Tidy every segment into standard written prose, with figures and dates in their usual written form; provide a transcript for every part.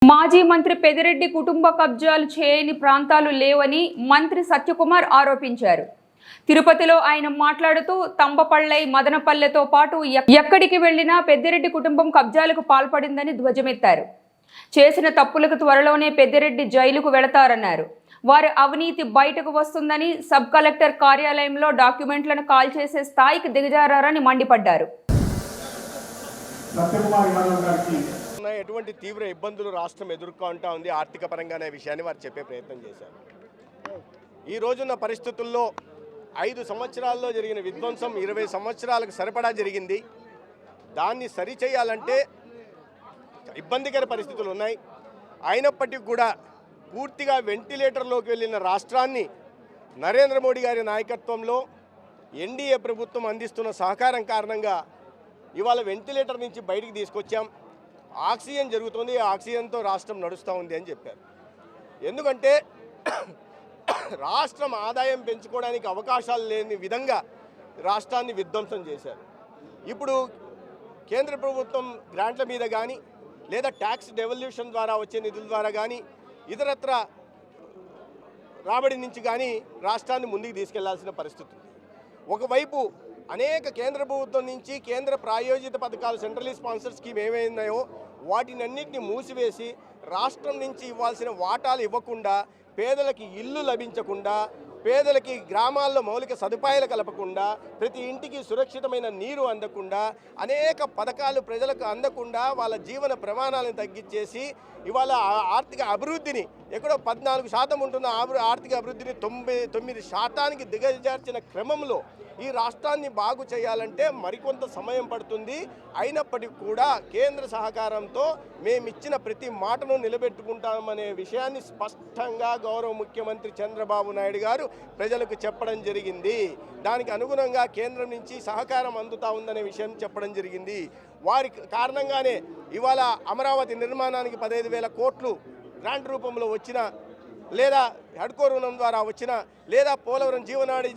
మాజీ మంత్రి పెద్దిరెడ్డి కుటుంబ కబ్జాలు చేయని ప్రాంతాలు లేవని మంత్రి సత్యకుమార్ ఆరోపించారు. తిరుపతిలో ఆయన మాట్లాడుతూ తంబపళ్ళై మదనపల్లెతో పాటు ఎక్కడికి వెళ్లినా పెద్దిరెడ్డి కుటుంబం కబ్జాలకు పాల్పడిందని ధ్వజమెత్తారు. చేసిన తప్పులకు త్వరలోనే పెద్దిరెడ్డి జైలుకు వెళతారన్నారు. వారి అవినీతి బయటకు వస్తుందని సబ్ కలెక్టర్ కార్యాలయంలో డాక్యుమెంట్లను కాల్చేసే స్థాయికి దిగజారని మండిపడ్డారు. ఎటువంటి తీవ్ర ఇబ్బందులు రాష్ట్రం ఎదుర్కొంటా ఉంది ఆర్థిక పరంగానే విషయాన్ని వారు చెప్పే ప్రయత్నం చేశారు. ఈ రోజున్న పరిస్థితుల్లో 5 సంవత్సరాల్లో జరిగిన విధ్వంసం 20 సంవత్సరాలకు సరిపడా జరిగింది. దాన్ని సరిచేయాలంటే ఇబ్బందికర పరిస్థితులు ఉన్నాయి. అయినప్పటికీ కూడా పూర్తిగా వెంటిలేటర్లోకి వెళ్ళిన రాష్ట్రాన్ని నరేంద్ర మోడీ గారి నాయకత్వంలో ఎన్డీఏ ప్రభుత్వం అందిస్తున్న సహకారం కారణంగా ఇవాళ వెంటిలేటర్ నుంచి బయటికి తీసుకొచ్చాం. ఆక్సిజన్ జరుగుతుంది, ఆక్సిజన్తో రాష్ట్రం నడుస్తూ ఉంది అని చెప్పారు. ఎందుకంటే రాష్ట్రం ఆదాయం పెంచుకోవడానికి అవకాశాలు లేని విధంగా రాష్ట్రాన్ని విధ్వంసం చేశారు. ఇప్పుడు కేంద్ర ప్రభుత్వం గ్రాంట్ల మీద కానీ లేదా ట్యాక్స్ డెవల్యూషన్ ద్వారా వచ్చే నిధుల ద్వారా కానీ ఇతరత్ర రాబడి నుంచి కానీ రాష్ట్రాన్ని ముందుకు తీసుకెళ్లాల్సిన పరిస్థితి. ఒకవైపు అనేక కేంద్ర ప్రభుత్వం నుంచి కేంద్ర ప్రాయోజిత పథకాలు సెంట్రలీ స్పాన్సర్ స్కీమ్ ఏమైనాయో వాటినన్నింటినీ మూసివేసి రాష్ట్రం నుంచి ఇవ్వాల్సిన వాటాలు ఇవ్వకుండా, పేదలకి ఇల్లు లభించకుండా, పేదలకి గ్రామాల్లో మౌలిక సదుపాయాలు కలపకుండా, ప్రతి ఇంటికి సురక్షితమైన నీరు అందకుండా, అనేక పథకాలు ప్రజలకు అందకుండా వాళ్ళ జీవన ప్రమాణాలను తగ్గించేసి ఇవాళ ఆర్థిక అభివృద్ధిని ఎక్కడో 14% ఉంటున్న ఆర్థిక అభివృద్ధిని 99% దిగజార్చిన క్రమంలో ఈ రాష్ట్రాన్ని బాగు చేయాలంటే మరికొంత సమయం పడుతుంది. అయినప్పటికీ కూడా కేంద్ర సహకారంతో మేమిచ్చిన ప్రతి మాటను నిలబెట్టుకుంటామనే విషయాన్ని స్పష్టంగా గౌరవ ముఖ్యమంత్రి చంద్రబాబు నాయుడు గారు ప్రజలకు చెప్పడం జరిగింది. దానికి అనుగుణంగా కేంద్రం నుంచి సహకారం అందుతూ ఉందనే విషయం చెప్పడం జరిగింది. వారి కారణంగానే ఇవాళ అమరావతి నిర్మాణానికి 15,000 కోట్లు గ్రాంట్ రూపంలో వచ్చిన, లేదా హడ్కో రుణం ద్వారా వచ్చిన, లేదా పోలవరం జీవనాడి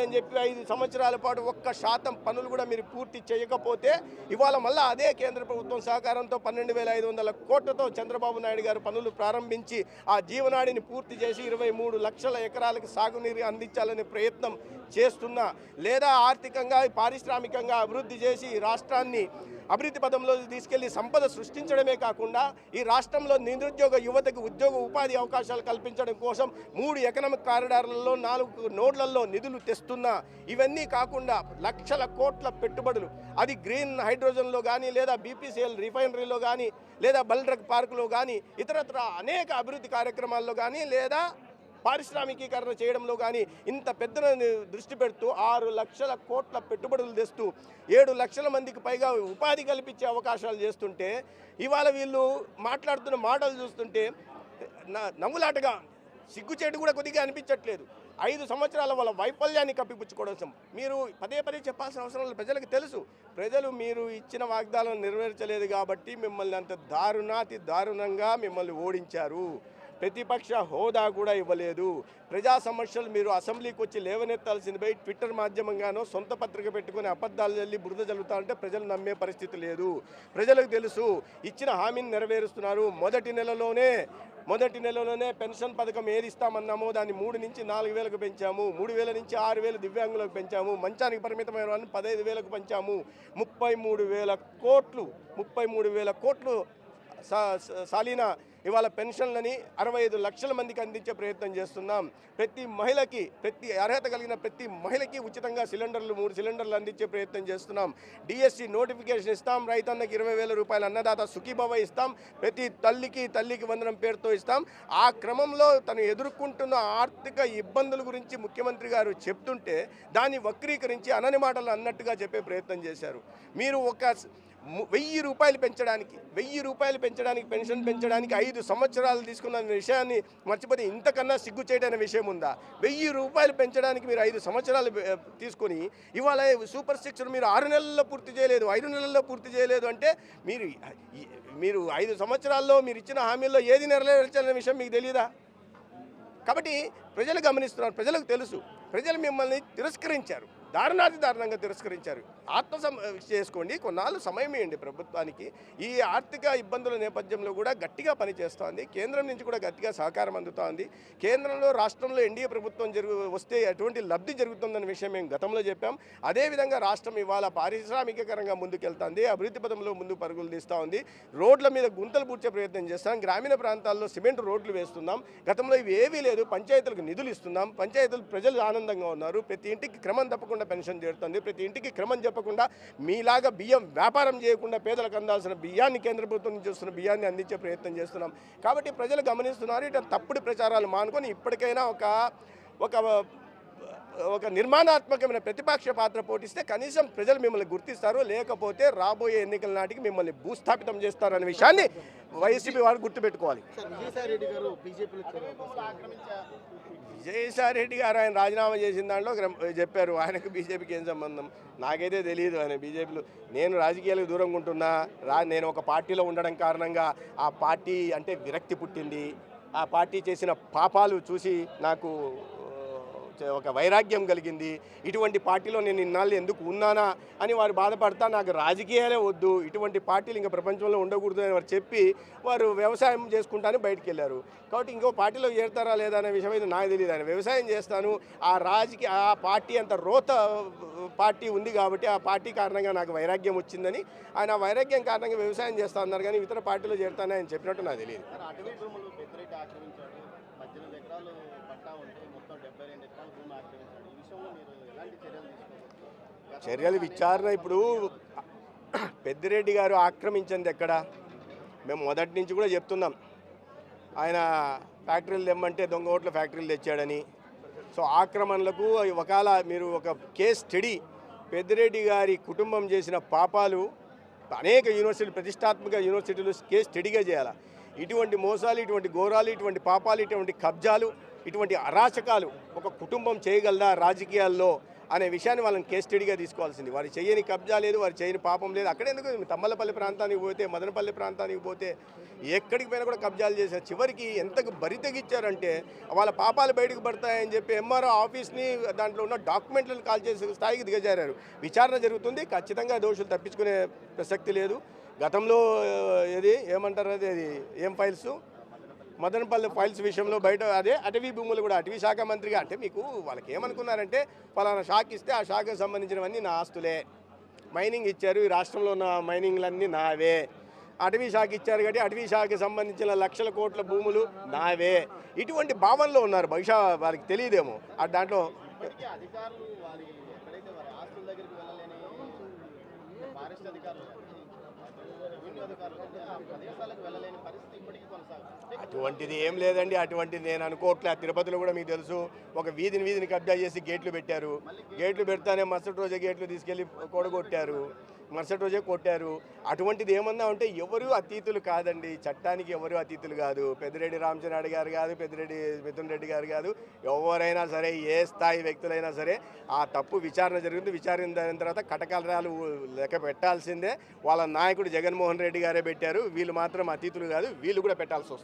అని చెప్పి 5 సంవత్సరాల పాటు 1% పనులు కూడా మీరు పూర్తి చేయకపోతే ఇవాళ మళ్ళీ అదే కేంద్ర ప్రభుత్వం సహకారంతో 12,500 కోట్లతో చంద్రబాబు నాయుడు గారు పనులు ప్రారంభించి ఆ జీవనాడిని పూర్తి చేసి 23 లక్షల ఎకరాలకు సాగునీరు అందించాలనే ప్రయత్నం చేస్తున్నా, లేదా ఆర్థికంగా పారిశ్రామికంగా అభివృద్ధి చేసి రాష్ట్రాన్ని అభివృద్ధి పదంలో తీసుకెళ్లి సంపద సృష్టించడమే కాకుండా ఈ రాష్ట్రంలో నిరుద్యోగ యువతకు ఉద్యోగ ఉపాధి అవకాశాలు కల్పించడం కోసం 3 ఎకనామిక్ కారిడార్లలో 4 నోడ్లలో నిధులు తెస్తున్నా, ఇవన్నీ కాకుండా లక్షల కోట్ల పెట్టుబడులు, అది గ్రీన్ హైడ్రోజన్లో కానీ, లేదా బీపీసీఎల్ రిఫైనరీలో కానీ, లేదా బల్డ్రగ్ పార్కులో కానీ, ఇతరత్ర అనేక అభివృద్ధి కార్యక్రమాల్లో కానీ, లేదా పారిశ్రామికీకరణ చేయడంలో కానీ ఇంత పెద్ద దృష్టి పెడుతూ 6 లక్షల కోట్ల పెట్టుబడులు తెస్తూ 7 లక్షల మందికి పైగా ఉపాధి కల్పించే అవకాశాలు చేస్తుంటే ఇవాళ వీళ్ళు మాట్లాడుతున్న మాటలు చూస్తుంటే నవ్వులాటగా, సిగ్గుచేటు కూడా కొద్దిగా అనిపించట్లేదు. 5 సంవత్సరాల వాళ్ళ వైఫల్యాన్ని కప్పిపుచ్చుకోవడం మీరు పదే చెప్పాల్సిన అవసరం లేదు. ప్రజలకు తెలుసు, ప్రజలు మీరు ఇచ్చిన వాగ్దానం నెరవేర్చలేదు కాబట్టి మిమ్మల్ని అంత దారుణంగా మిమ్మల్ని ఓడించారు. ప్రతిపక్ష హోదా కూడా ఇవ్వలేదు. ప్రజా సమస్యలు మీరు అసెంబ్లీకి వచ్చి లేవనెత్తాల్సింది పోయి ట్విట్టర్ మాధ్యమంగానో సొంత పత్రిక పెట్టుకుని అబద్ధాలు చల్లి బురద చల్లుతారంటే ప్రజలు నమ్మే పరిస్థితి లేదు. ప్రజలకు తెలుసు, ఇచ్చిన హామీని నెరవేరుస్తున్నారు. మొదటి నెలలోనే పెన్షన్ పథకం ఏది ఇస్తామన్నామో దాన్ని 3 నుంచి 4,000కు పెంచాము. 3,000 నుంచి 6,000 దివ్యాంగులకు పెంచాము. మంచానికి పరిమితమైన వాళ్ళని 15,000కు పెంచాము. 33,000 కోట్లు సాలీనా ఇవాళ పెన్షన్లని 65 లక్షల మందికి అందించే ప్రయత్నం చేస్తున్నాం. ప్రతి అర్హత కలిగిన ప్రతి మహిళకి ఉచితంగా 3 సిలిండర్లు అందించే ప్రయత్నం చేస్తున్నాం. డిఎస్సి నోటిఫికేషన్ ఇస్తాం. రైతన్నకి 20,000 రూపాయలు అన్నదాత సుఖీభవ ఇస్తాం. ప్రతి తల్లికి వందనం పేరుతో ఇస్తాం. ఆ క్రమంలో తను ఎదుర్కొంటున్న ఆర్థిక ఇబ్బందుల గురించి ముఖ్యమంత్రి గారు చెప్తుంటే దాన్ని వక్రీకరించి అనని మాటలు అన్నట్టుగా చెప్పే ప్రయత్నం చేశారు. మీరు ఒక 1,000 రూపాయలు పెంచడానికి పెన్షన్ పెంచడానికి 5 సంవత్సరాలు తీసుకున్న విషయాన్ని మర్చిపోతే ఇంతకన్నా సిగ్గు చేయడైన విషయం ఉందా? 1,000 రూపాయలు పెంచడానికి మీరు 5 సంవత్సరాలు తీసుకొని ఇవాళ సూపర్ 6 మీరు 6 నెలల్లో పూర్తి చేయలేదు, 5 నెలల్లో పూర్తి చేయలేదు అంటే మీరు 5 సంవత్సరాల్లో మీరు ఇచ్చిన హామీల్లో ఏది నెరవేర్చాలనే విషయం మీకు తెలియదా? కాబట్టి ప్రజలు గమనిస్తున్నారు, ప్రజలకు తెలుసు, ప్రజలు మిమ్మల్ని తిరస్కరించారు. దారుణాతి దారుణంగా తిరస్కరించారు. చేసుకోండి, కొన్నాళ్ళు సమయం ఇవ్వండి ప్రభుత్వానికి. ఈ ఆర్థిక ఇబ్బందుల నేపథ్యంలో కూడా గట్టిగా పనిచేస్తోంది. కేంద్రం నుంచి కూడా గట్టిగా సహకారం అందుతోంది. కేంద్రంలో రాష్ట్రంలో ఎన్డీఏ ప్రభుత్వం వస్తే ఎటువంటి లబ్ధి జరుగుతుందన్న విషయం మేము గతంలో చెప్పాం. అదేవిధంగా రాష్ట్రం ఇవాళ పారిశ్రామికకరంగా ముందుకెళ్తుంది, అభివృద్ధి పదంలో ముందు పరుగులు తీస్తూ ఉంది. రోడ్ల మీద గుంతలు పూడ్చే ప్రయత్నం చేస్తాం, గ్రామీణ ప్రాంతాల్లో సిమెంట్ రోడ్లు వేస్తున్నాం. గతంలో ఇవి ఏవీ లేదు. పంచాయతీలకు నిధులు ఇస్తున్నాం, పంచాయతీలు ప్రజలు ఆనందంగా ఉన్నారు. ప్రతి ఇంటికి క్రమం తప్పకుండా పెన్షన్ చేరుతుంది, ప్రతి ఇంటికి క్రమం చెప్పకుండా మీలాగా బియ్యం వ్యాపారం చేయకుండా పేదలకు అందాల్సిన బియ్యాన్ని కేంద్ర ప్రభుత్వం నుంచి వస్తున్న బియ్యాన్ని అందించే ప్రయత్నం చేస్తున్నాం. కాబట్టి ప్రజలు గమనిస్తున్నారు. ఇటు తప్పుడు ప్రచారాలు మానుకొని ఇప్పటికైనా ఒక నిర్మాణాత్మకమైన ప్రతిపక్ష పాత్ర పోటిస్తే కనీసం ప్రజలు మిమ్మల్ని గుర్తిస్తారు, లేకపోతే రాబోయే ఎన్నికల నాటికి మిమ్మల్ని భూస్థాపితం చేస్తారు అనే విషయాన్ని వైసీపీ వారు గుర్తుపెట్టుకోవాలి. విజయసాయి రెడ్డి గారు ఆయన రాజీనామా చేసిన దాంట్లో చెప్పారు, ఆయనకు బీజేపీకి ఏం సంబంధం నాకైతే తెలియదు. ఆయన బీజేపీలో నేను రాజకీయాలకు దూరంగా ఉంటున్నా, నేను ఒక పార్టీలో ఉండడం కారణంగా ఆ పార్టీ అంటే విరక్తి పుట్టింది. ఆ పార్టీ చేసిన పాపాలు చూసి నాకు ఒక వైరాగ్యం కలిగింది. ఇటువంటి పార్టీలో నేను ఇన్నాళ్ళు ఎందుకు ఉన్నానా అని వారు బాధపడతా, నాకు రాజకీయాలే వద్దు, ఇటువంటి పార్టీలు ఇంకా ప్రపంచంలో ఉండకూడదు అని వారు చెప్పి వారు వ్యవసాయం చేసుకుంటానే బయటికి వెళ్ళారు. కాబట్టి ఇంకో పార్టీలో చేరుతారా లేదా అనే విషయం అయితే నాకు తెలియదు. ఆయన వ్యవసాయం చేస్తాను, ఆ పార్టీ అంత రోత పార్టీ ఉంది కాబట్టి ఆ పార్టీ కారణంగా నాకు వైరాగ్యం వచ్చిందని ఆయన వైరాగ్యం కారణంగా వ్యవసాయం చేస్తా అన్నారు. కానీ ఇతర పార్టీలో చేరుతానని ఆయన చెప్పినట్టు నాకు తెలియదు. చర్యలు విచారణ ఇప్పుడు పెద్దిరెడ్డి గారు ఆక్రమించింది ఎక్కడ? మేము మొదటి నుంచి కూడా చెప్తున్నాం, ఆయన ఫ్యాక్టరీలు తెమ్మంటే దొంగ ఓట్ల ఫ్యాక్టరీలు తెచ్చాడని. సో ఆక్రమణలకు ఒకవేళ మీరు ఒక కేస్ స్టడీ పెద్దిరెడ్డి గారి కుటుంబం చేసిన పాపాలు అనేక యూనివర్సిటీలు, ప్రతిష్టాత్మక యూనివర్సిటీలు కేస్ స్టడీగా చేయాలి. ఇటువంటి మోసాలు, ఇటువంటి ఘోరాలు, ఇటువంటి పాపాలు, ఇటువంటి కబ్జాలు, ఇటువంటి అరాచకాలు ఒక కుటుంబం చేయగలదా రాజకీయాల్లో అనే విషయాన్ని వాళ్ళని కేస్ స్టడీగా తీసుకోవాల్సింది. వారు చేయని కబ్జా లేదు, వారు చేయని పాపం లేదు. అక్కడెందుకు తమ్మలపల్లి ప్రాంతానికి పోతే, మదనపల్లి ప్రాంతానికి పోతే ఎక్కడికి పోయినా కూడా కబ్జాలు చేశారు. చివరికి ఎంతకు బరితెగిచ్చారంటే వాళ్ళ పాపాలు బయటకు పడతాయని చెప్పి ఎంఆర్ఓ ఆఫీస్ని దాంట్లో ఉన్న డాక్యుమెంట్లను కాల్ చేసే స్థాయికి దిగజారారు. విచారణ జరుగుతుంది, ఖచ్చితంగా దోషులు తప్పించుకునే ప్రసక్తి లేదు. గతంలో ఏమంటారు ఏం ఫైల్స్, మదనపల్లి ఫైల్స్ విషయంలో బయట అటవీ భూములు కూడా అటవీ శాఖ మంత్రిగా అంటే మీకు వాళ్ళకి ఏమనుకున్నారంటే ఫలానా శాఖ ఇస్తే ఆ శాఖకు సంబంధించినవన్నీ నా ఆస్తులే, మైనింగ్ ఇచ్చారు, ఈ రాష్ట్రంలో ఉన్న మైనింగ్లన్నీ నావే, అటవీ శాఖ ఇచ్చారు కాబట్టి అటవీ శాఖకి సంబంధించిన లక్షల కోట్ల భూములు నావే, ఇటువంటి భావనలో ఉన్నారు. బహుశా వారికి తెలియదేమో దాంట్లో అటువంటిది ఏం లేదండి. అటువంటిది నేను అనుకోవట్లే. తిరుపతిలో కూడా మీకు తెలుసు, ఒక వీధిని కబ్జా చేసి గేట్లు పెట్టారు. గేట్లు పెడతానే మరుసటి రోజే గేట్లు తీసుకెళ్ళి కొడగొట్టారు, మరుసటి రోజే కొట్టారు. అటువంటిది ఏమన్నా ఉంటే ఎవరు అతీతులు కాదండి, చట్టానికి ఎవరు అతీతులు కాదు. పెద్దిరెడ్డి రామచంద్రారెడ్డి గారు కాదు, పెద్దిరెడ్డి మిథున్ రెడ్డి గారు కాదు, ఎవరైనా సరే ఏ స్థాయి వ్యక్తులైనా సరే ఆ తప్పు విచారణ జరుగుతుంది. విచారణ తర్వాత కటకలరాలు లెక్క పెట్టాల్సిందే. వాళ్ళ నాయకుడు జగన్మోహన్ రెడ్డి గారే పెట్టారు. వీళ్ళు మాత్రం అతీతులు కాదు, వీళ్ళు కూడా పెట్టాల్సి వస్తుంది.